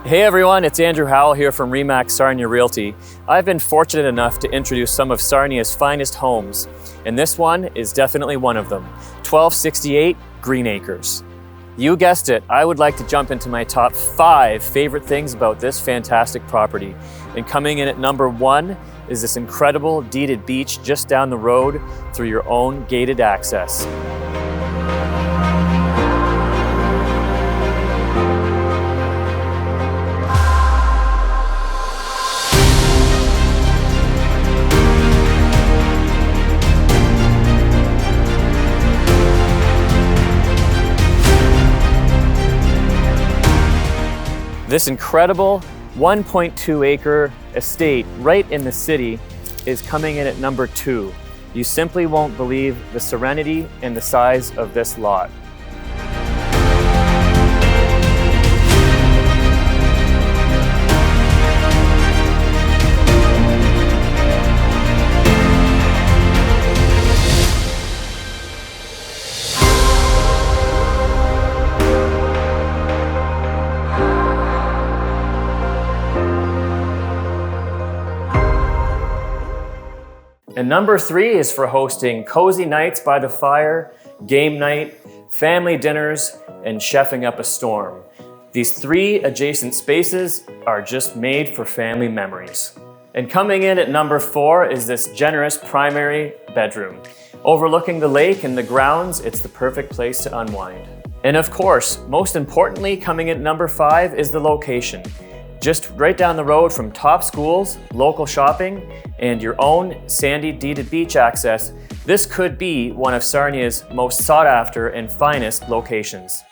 Hey everyone, it's Andrew Howell here from Remax Sarnia Realty. I've been fortunate enough to introduce some of Sarnia's finest homes, and this one is definitely one of them, 1268 Green Acres. You guessed it, I would like to jump into my top 5 favorite things about this fantastic property. And coming in at number 1 is this incredible deeded beach just down the road through your own gated access. This incredible 1.2 acre estate right in the city is coming in at number 2. You simply won't believe the serenity and the size of this lot. And number 3 is for hosting cozy nights by the fire, game night, family dinners, and chefing up a storm. These 3 adjacent spaces are just made for family memories. And coming in at number 4 is this generous primary bedroom. Overlooking the lake and the grounds, it's the perfect place to unwind. And of course, most importantly, coming in at number 5 is the location. Just right down the road from top schools, local shopping, and your own sandy deeded beach access, this could be one of Sarnia's most sought after and finest locations.